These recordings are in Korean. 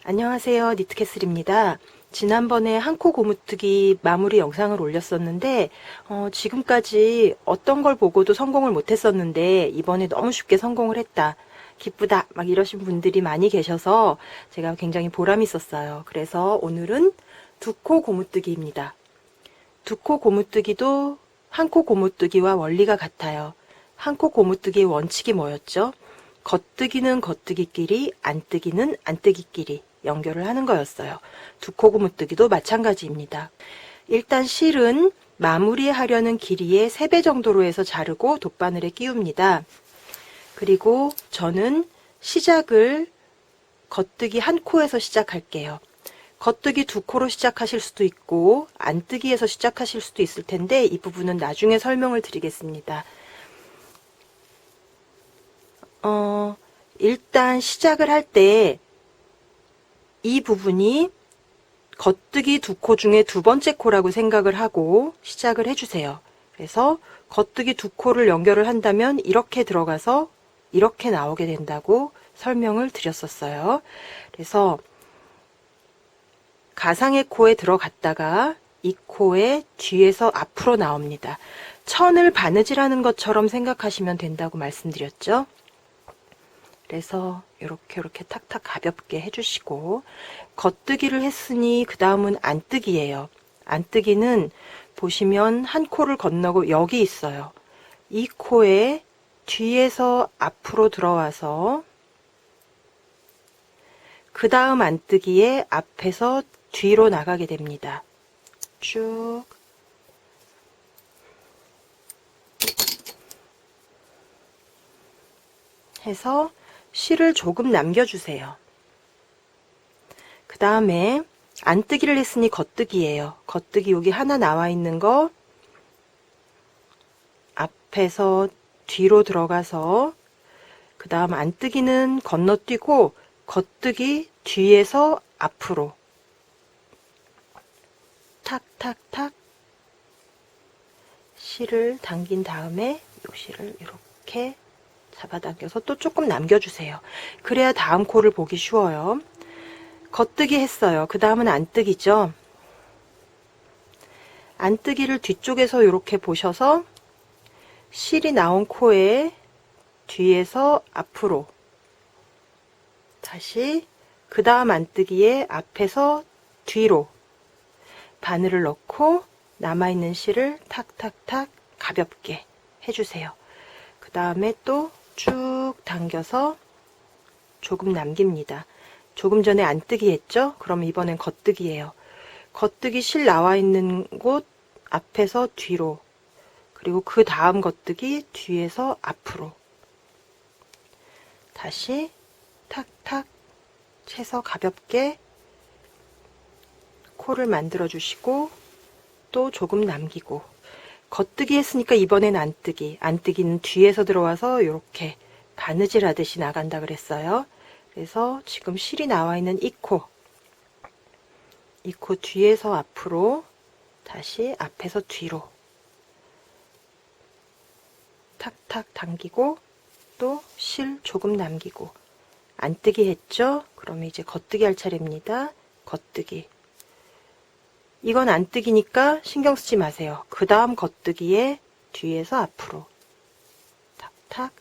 안녕하세요, 니트캐슬입니다. 지난번에 한 코 고무뜨기 마무리 영상을 올렸었는데 지금까지 어떤 걸 보고도 성공을 못했었는데 이번에 너무 쉽게 성공을 했다, 기쁘다 막 이러신 분들이 많이 계셔서 제가 굉장히 보람이 있었어요. 그래서 오늘은 두 코 고무뜨기입니다. 두 코 고무뜨기도 한 코 고무뜨기와 원리가 같아요. 한 코 고무뜨기의 원칙이 뭐였죠? 겉뜨기는 겉뜨기끼리, 안뜨기는 안뜨기끼리 연결을 하는 거였어요. 두 코 고무뜨기도 마찬가지입니다. 일단 실은 마무리하려는 길이의 3배 정도로 해서 자르고 돗바늘에 끼웁니다. 그리고 저는 시작을 겉뜨기 한 코에서 시작할게요. 겉뜨기 두 코로 시작하실 수도 있고 안뜨기에서 시작하실 수도 있을 텐데 이 부분은 나중에 설명을 드리겠습니다. 일단 시작을 할 때 이 부분이 겉뜨기 두 코 중에 두 번째 코라고 생각을 하고 시작을 해주세요. 그래서 겉뜨기 두 코를 연결을 한다면 이렇게 들어가서 이렇게 나오게 된다고 설명을 드렸었어요. 그래서 가상의 코에 들어갔다가 이 코의 뒤에서 앞으로 나옵니다. 천을 바느질하는 것처럼 생각하시면 된다고 말씀드렸죠. 그래서 이렇게 탁탁 가볍게 해주시고, 겉뜨기를 했으니 그 다음은 안뜨기예요. 안뜨기는 보시면 한 코를 건너고 여기 있어요. 이 코에 뒤에서 앞으로 들어와서 그 다음 안뜨기에 앞에서 뒤로 나가게 됩니다. 쭉 해서 실을 조금 남겨주세요. 그 다음에 안뜨기를 했으니 겉뜨기예요. 겉뜨기 여기 하나 나와 있는 거 앞에서 뒤로 들어가서 그 다음 안뜨기는 건너뛰고 겉뜨기 뒤에서 앞으로 탁탁탁 실을 당긴 다음에 이 실을 이렇게 잡아당겨서 또 조금 남겨주세요. 그래야 다음 코를 보기 쉬워요. 겉뜨기 했어요. 그 다음은 안뜨기죠. 안뜨기를 뒤쪽에서 이렇게 보셔서 실이 나온 코에 뒤에서 앞으로 다시 그 다음 안뜨기에 앞에서 뒤로 바늘을 넣고 남아있는 실을 탁탁탁 가볍게 해주세요. 그 다음에 또 쭉 당겨서 조금 남깁니다. 조금 전에 안뜨기 했죠? 그럼 이번엔 겉뜨기예요. 겉뜨기 실 나와 있는 곳 앞에서 뒤로, 그리고 그 다음 겉뜨기 뒤에서 앞으로 다시 탁탁 채서 가볍게 코를 만들어 주시고 또 조금 남기고, 겉뜨기 했으니까 이번엔 안뜨기. 안뜨기는 뒤에서 들어와서 이렇게 바느질 하듯이 나간다 그랬어요. 그래서 지금 실이 나와 있는 이 코 뒤에서 앞으로 다시 앞에서 뒤로 탁탁 당기고 또 실 조금 남기고, 안뜨기 했죠? 그러면 이제 겉뜨기 할 차례입니다. 겉뜨기. 이건 안뜨기니까 신경 쓰지 마세요. 그 다음 겉뜨기에 뒤에서 앞으로 탁탁,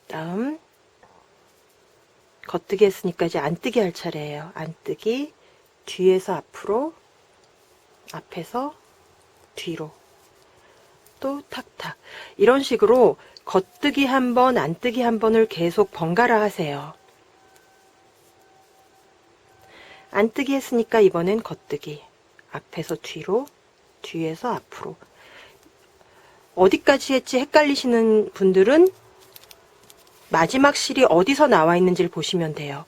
다음 겉뜨기 했으니까 이제 안뜨기 할 차례예요. 안뜨기, 뒤에서 앞으로, 앞에서 뒤로 또 탁탁. 이런 식으로 겉뜨기 한 번, 안뜨기 한 번을 계속 번갈아 하세요. 안뜨기 했으니까 이번엔 겉뜨기, 앞에서 뒤로, 뒤에서 앞으로. 어디까지 했지 헷갈리시는 분들은 마지막 실이 어디서 나와 있는지를 보시면 돼요.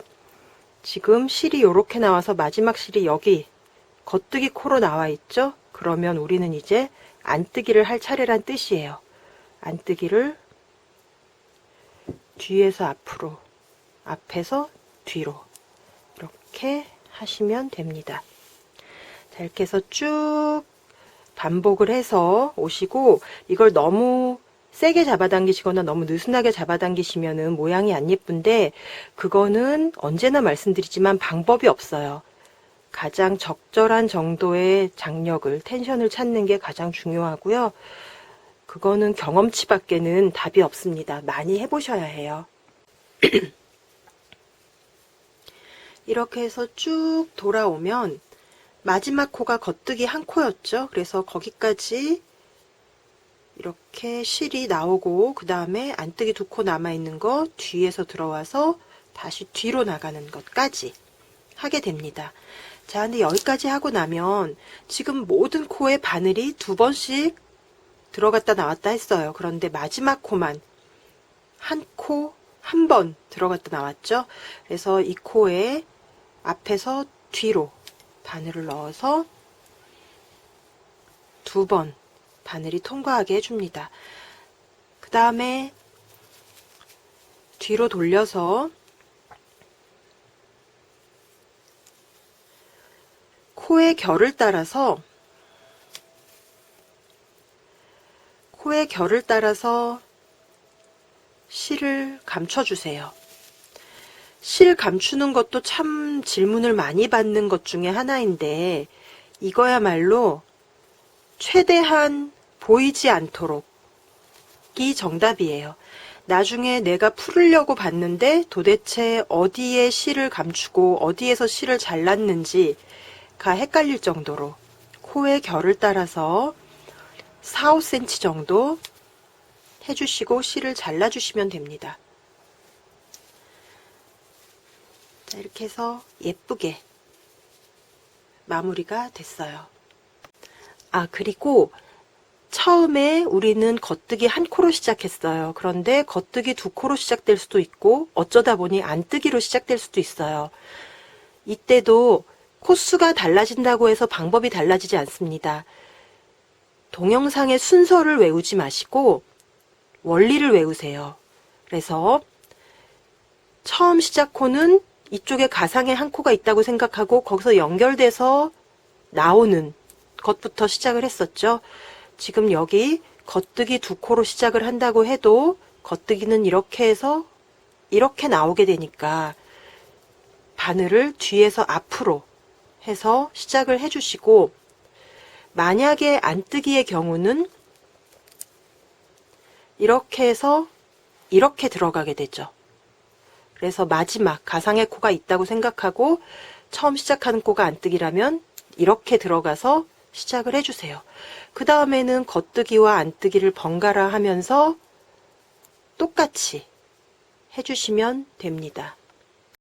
지금 실이 이렇게 나와서 마지막 실이 여기 겉뜨기 코로 나와 있죠? 그러면 우리는 이제 안뜨기를 할 차례란 뜻이에요. 안뜨기를 뒤에서 앞으로, 앞에서 뒤로 이렇게 하시면 됩니다. 자, 이렇게 해서 쭉 반복을 해서 오시고, 이걸 너무 세게 잡아당기시거나 너무 느슨하게 잡아당기시면은 모양이 안 예쁜데, 그거는 언제나 말씀드리지만 방법이 없어요. 가장 적절한 정도의 장력을, 텐션을 찾는 게 가장 중요하고요. 그거는 경험치밖에는 답이 없습니다. 많이 해보셔야 해요. 이렇게 해서 쭉 돌아오면 마지막 코가 겉뜨기 한 코였죠. 그래서 거기까지 이렇게 실이 나오고, 그 다음에 안뜨기 2코 남아있는 거 뒤에서 들어와서 다시 뒤로 나가는 것까지 하게 됩니다. 자, 근데 여기까지 하고 나면 지금 모든 코에 바늘이 2번씩 들어갔다 나왔다 했어요. 그런데 마지막 코만 한 코, 한 번 들어갔다 나왔죠. 그래서 이 코에 앞에서 뒤로 바늘을 넣어서 2번 바늘이 통과하게 해줍니다. 그 다음에 뒤로 돌려서 코의 결을 따라서 실을 감춰주세요. 실 감추는 것도 참 질문을 많이 받는 것 중에 하나인데, 이거야말로 최대한 보이지 않도록이 정답이에요. 나중에 내가 풀으려고 봤는데 도대체 어디에 실을 감추고 어디에서 실을 잘랐는지가 헷갈릴 정도로 코의 결을 따라서 4, 5cm 정도 해주시고 실을 잘라주시면 됩니다. 자, 이렇게 해서 예쁘게 마무리가 됐어요. 아, 그리고 처음에 우리는 겉뜨기 한 코로 시작했어요. 그런데 겉뜨기 2코로 시작될 수도 있고, 어쩌다 보니 안뜨기로 시작될 수도 있어요. 이때도 코수가 달라진다고 해서 방법이 달라지지 않습니다. 동영상의 순서를 외우지 마시고 원리를 외우세요. 그래서 처음 시작 코는 이쪽에 가상의 한 코가 있다고 생각하고 거기서 연결돼서 나오는 것부터 시작을 했었죠. 지금 여기 겉뜨기 2코로 시작을 한다고 해도 겉뜨기는 이렇게 해서 이렇게 나오게 되니까 바늘을 뒤에서 앞으로 해서 시작을 해주시고, 만약에 안뜨기의 경우는 이렇게 해서 이렇게 들어가게 되죠. 그래서 마지막 가상의 코가 있다고 생각하고 처음 시작하는 코가 안뜨기라면 이렇게 들어가서 시작을 해주세요. 그 다음에는 겉뜨기와 안뜨기를 번갈아 하면서 똑같이 해주시면 됩니다.